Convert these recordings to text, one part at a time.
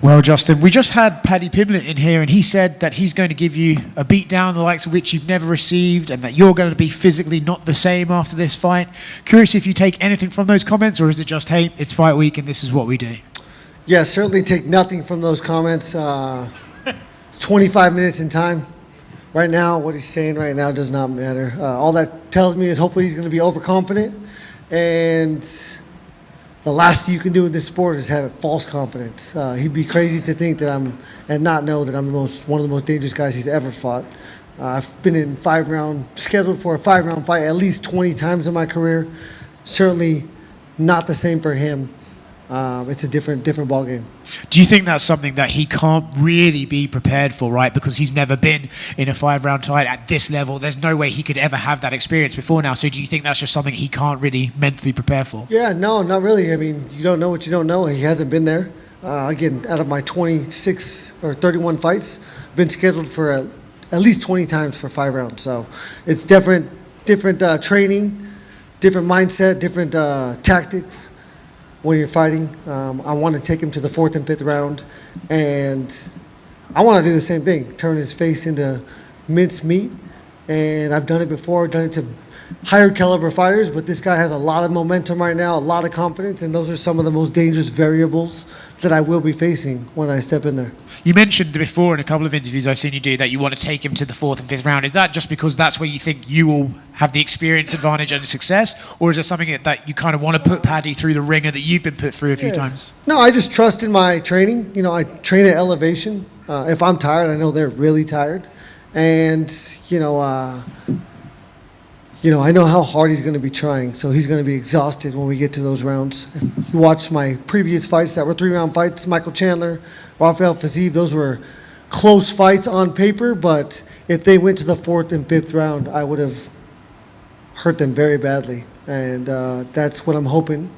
Well, Justin, we just had Paddy Pimblett in here, and he said that he's going to give you a beat down the likes of which you've never received, and that you're going to be physically not the same after this fight. Curious if you take anything from those comments, or is it just, hey, it's fight week and this is what we do? Yeah, certainly take nothing from those comments. It's 25 minutes in time. Right now, what he's saying right now does not matter. All that tells me is hopefully he's going to be overconfident, and the last thing you can do in this sport is have false confidence. He'd be crazy to think that and not know that I'm one of the most dangerous guys he's ever fought. I've been in scheduled for a 5-round fight at least 20 times in my career. Certainly not the same for him. It's a different ballgame. Do you think that's something that he can't really be prepared for, right? Because he's never been in a 5-round fight at this level. There's no way he could ever have that experience before now. So do you think that's just something he can't really mentally prepare for? Yeah, no, not really. I mean, you don't know what you don't know. He hasn't been there. Again, out of my 26 or 31 fights, I've been scheduled for at least 20 times for 5 rounds. So it's different training, different mindset, different tactics. When you're fighting, I want to take him to the 4th and 5th round, and I want to do the same thing, turn his face into minced meat. And I've done it before, done it to higher caliber fighters, but this guy has a lot of momentum right now, a lot of confidence, and those are some of the most dangerous variables that I will be facing when I step in there. You mentioned before in a couple of interviews I've seen you do that you want to take him to the 4th and 5th round. Is that just because that's where you think you will have the experience advantage and success, or is it something that you kind of want to put Paddy through the ringer that you've been put through a few times? No, I just trust in my training. You know, I train at elevation. If I'm tired, I know they're really tired. And, I know how hard he's going to be trying, so he's going to be exhausted when we get to those rounds. If you watch my previous fights that were 3-round fights, Michael Chandler, Rafael Fiziev, those were close fights on paper, but if they went to the 4th and 5th round, I would have hurt them very badly. And that's what I'm hoping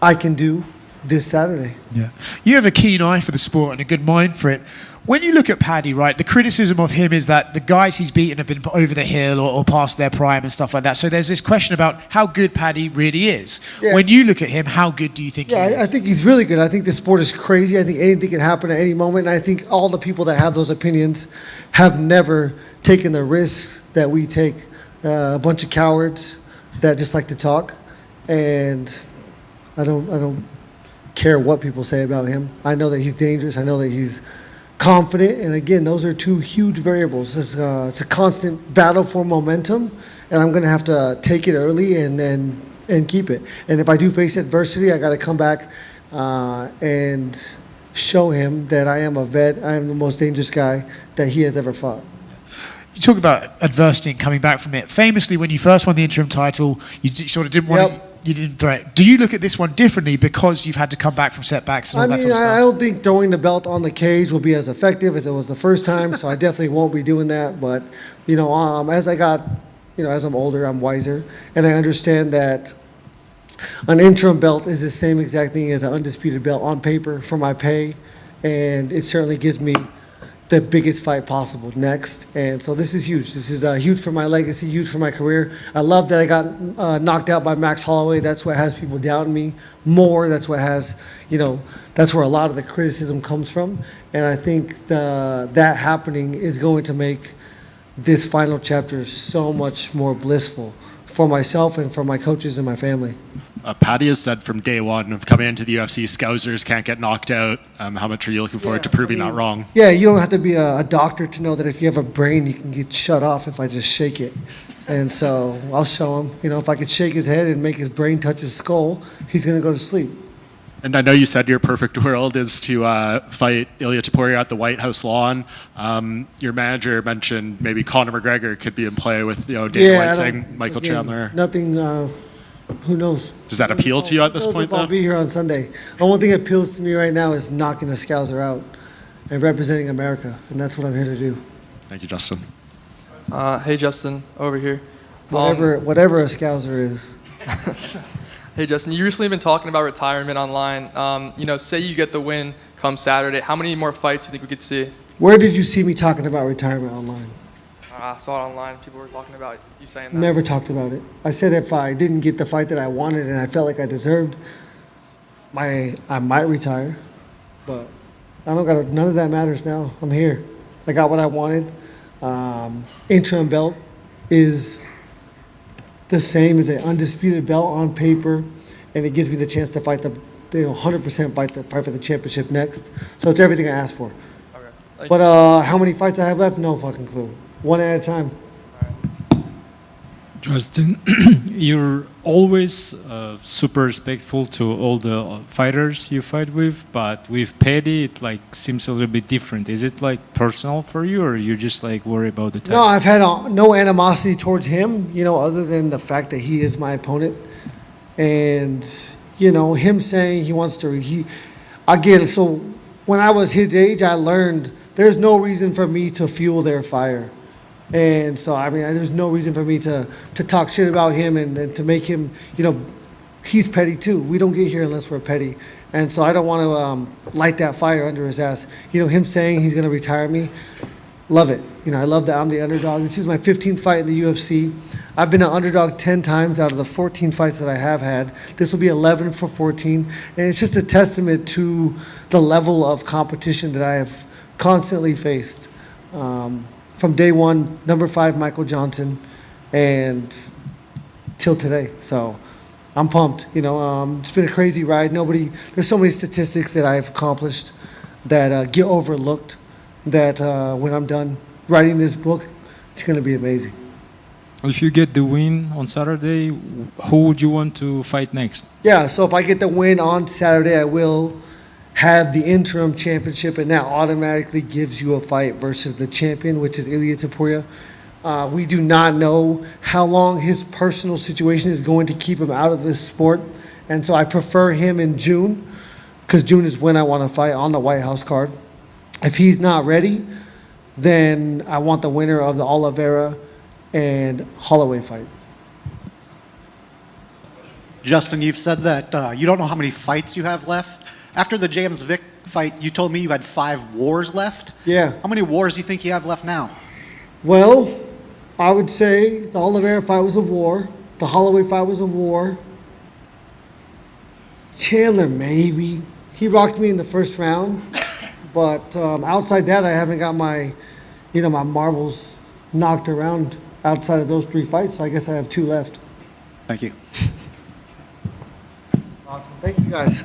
I can do this Saturday. Yeah, you have a keen eye for the sport and a good mind for it. When you look at Paddy, right, the criticism of him is that the guys he's beaten have been over the hill or past their prime and stuff like that. So there's this question about how good Paddy really is. Yeah. When you look at him, how good do you think he is? I think he's really good. I think the sport is crazy. I think anything can happen at any moment. And I think all the people that have those opinions have never taken the risks that we take. A bunch of cowards that just like to talk. And I don't care what people say about him. I know that he's dangerous. I know that he's confident, and again, those are two huge variables. It's a constant battle for momentum, and I'm going to have to take it early and keep it. And if I do face adversity, I got to come back and show him that I am a vet. I am the most dangerous guy that he has ever fought. You talk about adversity and coming back from it. Famously, when you first won the interim title, you sort of didn't want to. You didn't threat. Do you look at this one differently because you've had to come back from setbacks and all that sort of stuff? I don't think throwing the belt on the cage will be as effective as it was the first time, so I definitely won't be doing that. But, as I'm older, I'm wiser, and I understand that an interim belt is the same exact thing as an undisputed belt on paper for my pay, and it certainly gives me the biggest fight possible next. And so this is huge. This is huge for my legacy, huge for my career. I love that I got knocked out by Max Holloway. That's what has people doubting me more. That's what has, that's where a lot of the criticism comes from. And I think that happening is going to make this final chapter so much more blissful for myself and for my coaches and my family. Paddy has said from day one of coming into the UFC, Scousers can't get knocked out. How much are you looking forward to proving that wrong? Yeah, you don't have to be a doctor to know that if you have a brain, you can get shut off if I just shake it. And so I'll show him, if I could shake his head and make his brain touch his skull, he's going to go to sleep. And I know you said your perfect world is to fight Ilia Topuria at the White House lawn. Your manager mentioned maybe Conor McGregor could be in play with Dana White saying Michael Chandler. Nothing. Who knows? Does that appeal to you at this point, though? I'll be here on Sunday. The only thing that appeals to me right now is knocking the Scouser out and representing America, and that's what I'm here to do. Thank you, Justin. Hey, Justin, over here. Whatever a Scouser is. Hey, Justin, you recently been talking about retirement online. Say you get the win come Saturday. How many more fights do you think we could see? Where did you see me talking about retirement online? I saw it online. People were talking about you saying that. Never talked about it. I said if I didn't get the fight that I wanted and I felt like I deserved, I might retire. But I don't got none of that matters now. I'm here. I got what I wanted. Interim belt is the same as an undisputed belt on paper, and it gives me the chance to fight 100% fight for the championship next. So it's everything I asked for. Okay. But how many fights I have left? No fucking clue. One at a time. Justin, you're always super respectful to all the fighters you fight with, but with Paddy, it like seems a little bit different. Is it like personal for you, or you just like worry about the time? No, I've had no animosity towards him, other than the fact that he is my opponent. And, him saying he wants to, again, so when I was his age, I learned there's no reason for me to fuel their fire. And so, there's no reason for me to talk shit about him and to make him, he's petty too. We don't get here unless we're petty. And so I don't want to light that fire under his ass. Him saying he's going to retire me, love it. I love that I'm the underdog. This is my 15th fight in the UFC. I've been an underdog 10 times out of the 14 fights that I have had. This will be 11 for 14. And it's just a testament to the level of competition that I have constantly faced. From day one, number 5, Michael Johnson, and till today. So I'm pumped. It's been a crazy ride. There's so many statistics that I've accomplished that get overlooked, that when I'm done writing this book, it's going to be amazing. If you get the win on Saturday, who would you want to fight next? Yeah, so if I get the win on Saturday, I will have the interim championship, and that automatically gives you a fight versus the champion, which is Ilia Topuria. We do not know how long his personal situation is going to keep him out of this sport, and so I prefer him in June, because June is when I want to fight on the White House card. If he's not ready, then I want the winner of the Oliveira and Holloway fight. Justin, you've said that you don't know how many fights you have left. After the James Vick fight, you told me you had 5 wars left. Yeah. How many wars do you think you have left now? Well, I would say the Oliveira fight was a war. The Holloway fight was a war. Chandler, maybe. He rocked me in the first round. But outside that, I haven't got my marbles knocked around outside of those 3 fights. So I guess I have 2 left. Thank you. Awesome. Thank you, guys.